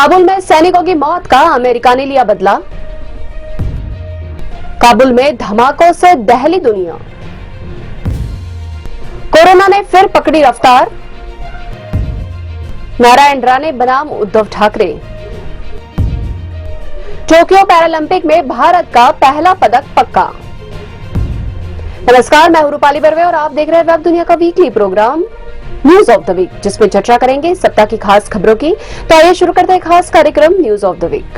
काबुल में सैनिकों की मौत का अमेरिका ने लिया बदला। काबुल में धमाकों से दहली दुनिया। कोरोना ने फिर पकड़ी रफ्तार। नारायण राणे बनाम उद्धव ठाकरे। टोक्यो पैरालंपिक में भारत का पहला पदक पक्का। नमस्कार, मैं हूं रूपाली बर्वे और आप देख रहे हैं वेब दुनिया का weekly program news of the week, जिसमें चर्चा करेंगे सप्ताह की खास खबरों की। तो आइए शुरू करते हैं खास कार्यक्रम news of the week.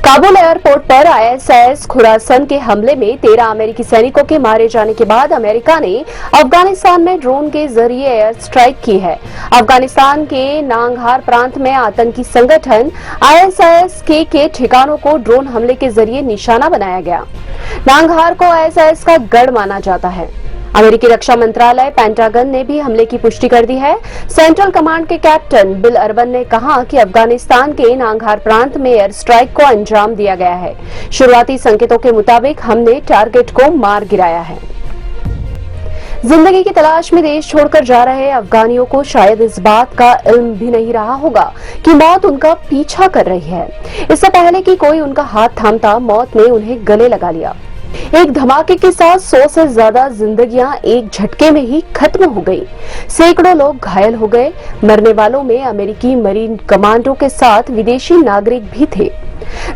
Kabul airport पर आईएसआईएस खुरासन के हमले में 13 अमेरिकी सैनिकों के मारे जाने के बाद अमेरिका ने अफगानिस्तान में ड्रोन के जरिए एयर स्ट्राइक की है। अफगानिस्तान के नांगहार प्रांत में आतंकी संगठन आईएसआईएस के ठिकानों को ड्रोन हमले के जरिए निशाना बनाया गया। नांगहार को आईएसआईएस का गढ़ माना जाता है। अमेरिकी रक्षा मंत्रालय पेंटागन ने भी हमले की पुष्टि कर दी है। सेंट्रल कमांड के कैप्टन बिल अर्बन ने कहा कि अफगानिस्तान के नांगहार प्रांत में एयर स्ट्राइक को अंजाम दिया गया है। शुरुआती संकेतों के मुताबिक हमने टारगेट को मार गिराया है। जिंदगी की तलाश में देश छोड़कर जा रहे अफगानियों को शायद इस बात का इल्म भी नहीं रहा होगा कि मौत उनका पीछा कर रही है। इससे पहले कि कोई उनका हाथ थामता, मौत ने उन्हें गले लगा लिया। एक धमाके के साथ 100 से ज्यादा जिंदगियां एक झटके में ही खत्म हो गई। सैकड़ों लोग घायल हो गए। मरने वालों में अमेरिकी मरीन कमांडो के साथ विदेशी नागरिक भी थे।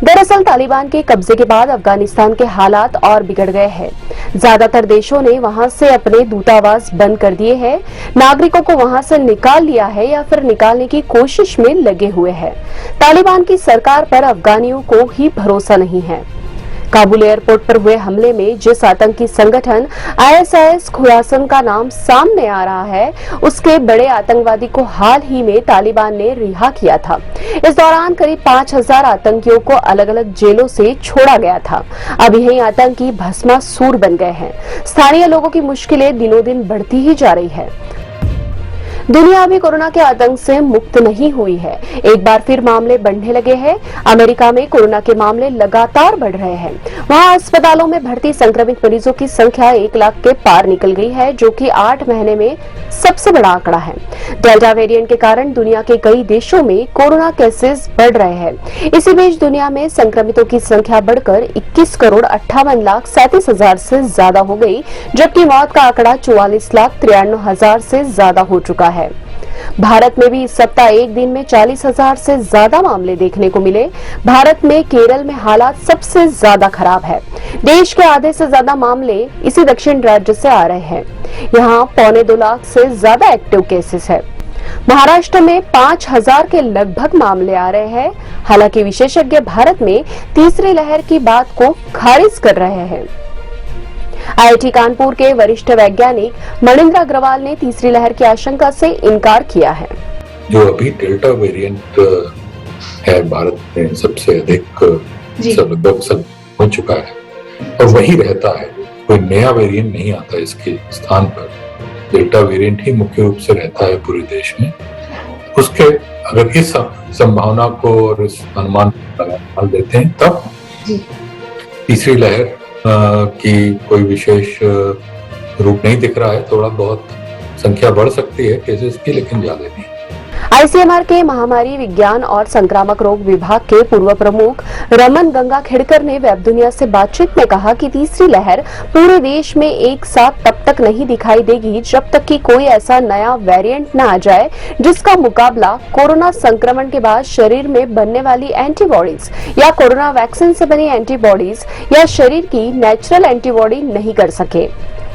दरअसल तालिबान के कब्जे के बाद अफगानिस्तान के हालात और बिगड़ गए हैं। ज्यादातर देशों ने वहां से अपने दूतावास बंद कर दिए हैं, नागरिकों को वहां से निकाल लिया है या फिर निकालने की कोशिश में लगे हुए हैं। तालिबान की सरकार पर अफगानियों को ही भरोसा नहीं है। काबुल एयरपोर्ट पर हुए हमले में जिस आतंकी संगठन आईएसआईएस खुरासन का नाम सामने आ रहा है, उसके बड़े आतंकवादी को हाल ही में तालिबान ने रिहा किया था। इस दौरान करीब 5000 आतंकियों को अलग अलग जेलों से छोड़ा गया था। अब यही आतंकी भस्मासुर बन गए हैं। स्थानीय लोगों की मुश्किलें दिनों दिन बढ़ती ही जा रही है। दुनिया अभी कोरोना के आतंक से मुक्त नहीं हुई है। एक बार फिर मामले बढ़ने लगे हैं। अमेरिका में कोरोना के मामले लगातार बढ़ रहे हैं। वहां अस्पतालों में भर्ती संक्रमित मरीजों की संख्या 1 लाख के पार निकल गई है, जो कि 8 महीने में सबसे बड़ा आंकड़ा है। डेल्टा वेरिएंट के कारण दुनिया के कई देशों में कोरोना केसेस बढ़ रहे हैं। इसी बीच दुनिया में संक्रमितों की संख्या बढ़कर 21,58,37,000 से ज्यादा हो गई, जबकि मौत का आंकड़ा 44,93,000 से ज्यादा हो चुका है। भारत में भी इस सप्ताह एक दिन में 40,000 से ज्यादा मामले देखने को मिले। भारत में केरल में हालात सबसे ज्यादा खराब है। देश के आधे से ज्यादा मामले इसी दक्षिण राज्य से आ रहे हैं। यहाँ 2.25 लाख से ज्यादा एक्टिव केसेस है। महाराष्ट्र में 5,000 के लगभग मामले आ रहे हैं। हालांकि विशेषज्ञ भारत में तीसरी लहर की बात को खारिज कर रहे हैं। आईआईटी कानपुर के वरिष्ठ वैज्ञानिक मणिंद्र अग्रवाल ने तीसरी लहर की आशंका से इनकार किया है। जो अभी डेल्टा वेरिएंट है भारत में सबसे अधिक लगभग सब हो चुका है और वही रहता है। कोई नया वेरिएंट नहीं आता इसके स्थान पर। डेल्टा वेरिएंट ही मुख्य रूप से रहता है पूरे देश में। उसके अगर इस संभावना को और इस अनुमान डाल देते हैं, तब तीसरी लहर की कोई विशेष रूप नहीं दिख रहा है। थोड़ा बहुत संख्या बढ़ सकती है केसेस की, लेकिन ज्यादा नहीं। आईसीएमआर के महामारी विज्ञान और संक्रामक रोग विभाग के पूर्व प्रमुख रमन गंगाखेड़कर ने वेब दुनिया से बातचीत में कहा कि तीसरी लहर पूरे देश में एक साथ तब तक नहीं दिखाई देगी जब तक कि कोई ऐसा नया वेरिएंट न आ जाए जिसका मुकाबला कोरोना संक्रमण के बाद शरीर में बनने वाली एंटीबॉडीज या कोरोना वैक्सीन से बनी एंटीबॉडीज या शरीर की नेचुरल एंटीबॉडी नहीं कर सके।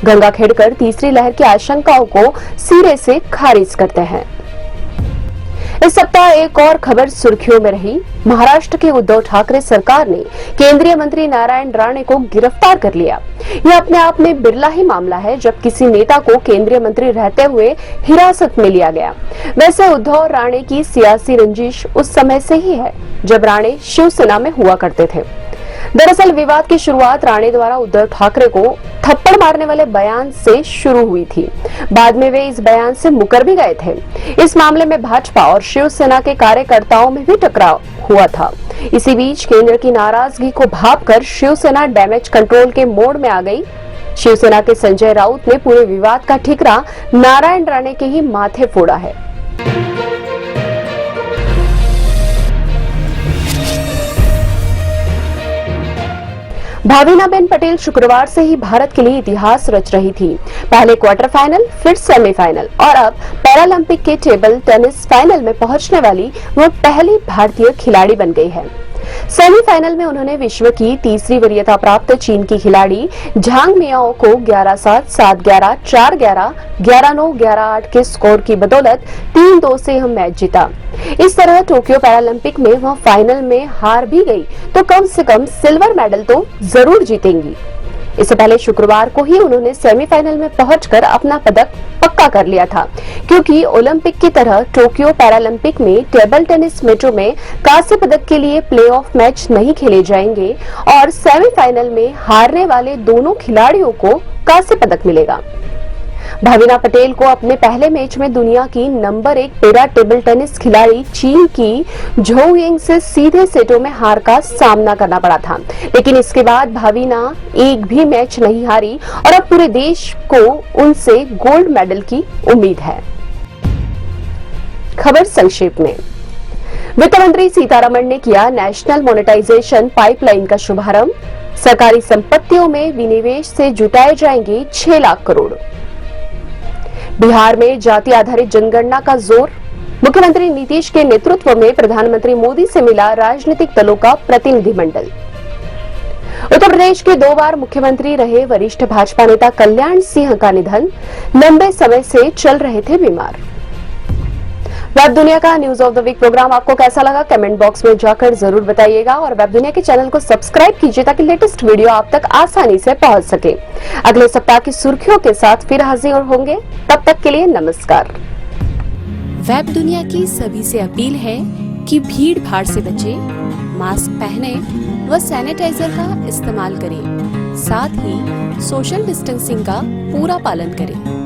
गंगाखेड़कर तीसरी लहर की आशंकाओं को सिरे से खारिज करते हैं। इस सप्ताह एक और खबर सुर्खियों में रही। महाराष्ट्र के उद्धव ठाकरे सरकार ने केंद्रीय मंत्री नारायण राणे को गिरफ्तार कर लिया। यह अपने आप में बिरला ही मामला है जब किसी नेता को केंद्रीय मंत्री रहते हुए हिरासत में लिया गया। वैसे उद्धव और राणे की सियासी रंजिश उस समय से ही है जब राणे शिवसेना में हुआ करते थे। दरअसल विवाद की शुरुआत राणे द्वारा उद्धव ठाकरे को थप्पड़ मारने वाले बयान से शुरू हुई थी। बाद में वे इस बयान से मुकर भी गए थे। इस मामले में भाजपा और शिवसेना के कार्यकर्ताओं में भी टकराव हुआ था। इसी बीच केंद्र की नाराजगी को भांपकर शिवसेना डैमेज कंट्रोल के मोड में आ गई। शिवसेना के संजय राउत ने पूरे विवाद का ठिकरा नारायण राणे के ही माथे फोड़ा है। भाविनाबेन पटेल शुक्रवार से ही भारत के लिए इतिहास रच रही थी। पहले क्वार्टर फाइनल, फिर सेमीफाइनल और अब पैरालंपिक के टेबल टेनिस फाइनल में पहुंचने वाली वो पहली भारतीय खिलाड़ी बन गई है। सेमीफाइनल में उन्होंने विश्व की तीसरी वरीयता प्राप्त चीन की खिलाड़ी झांग मियाओ को 11-7, 7-11, 4-11, 11-9, 11-8 के स्कोर की बदौलत 3-2 से यह मैच जीता। इस तरह टोक्यो पैरालंपिक में वह फाइनल में हार भी गई तो कम से कम सिल्वर मेडल तो जरूर जीतेंगी। इससे पहले शुक्रवार को ही उन्होंने सेमीफाइनल में पहुंचकर अपना पदक पक्का कर लिया था, क्योंकि ओलंपिक की तरह टोक्यो पैरालंपिक में टेबल टेनिस मैचों में कांस्य पदक के लिए प्लेऑफ मैच नहीं खेले जाएंगे और सेमीफाइनल में हारने वाले दोनों खिलाड़ियों को कांस्य पदक मिलेगा। भाविना पटेल को अपने पहले मैच में दुनिया की नंबर 1 पैरा टेबल टेनिस खिलाड़ी चीन की झोउ यिंग से सीधे सेटों में हार का सामना करना पड़ा था, लेकिन इसके बाद भाविना एक भी मैच नहीं हारी और अब पूरे देश को उनसे गोल्ड मेडल की उम्मीद है। खबर संक्षेप में। वित्त मंत्री सीतारमण ने किया नेशनल मोनेटाइजेशन पाइपलाइन का शुभारंभ। सरकारी संपत्तियों में विनिवेश से जुटाए जाएंगे 6 लाख करोड़। बिहार में जाति आधारित जनगणना का जोर। मुख्यमंत्री नीतीश के नेतृत्व में प्रधानमंत्री मोदी से मिला राजनीतिक दलों का प्रतिनिधिमंडल। उत्तर प्रदेश के 2 बार मुख्यमंत्री रहे वरिष्ठ भाजपा नेता कल्याण सिंह का निधन, लंबे समय से चल रहे थे बीमार। वेब दुनिया का news of the week program आपको कैसा लगा कमेंट बॉक्स में जाकर जरूर बताइएगा और वेब दुनिया के चैनल को सब्सक्राइब कीजिए ताकि लेटेस्ट वीडियो आप तक आसानी से पहुंच सके। अगले सप्ताह की सुर्खियों के साथ फिर हाजिर होंगे, तब तक के लिए नमस्कार। वेब दुनिया की सभी से अपील है कि भीड़ भाड़ से बचें, मास्क पहने व सैनिटाइजर का इस्तेमाल करें, साथ ही सोशल डिस्टेंसिंग का पूरा पालन करें।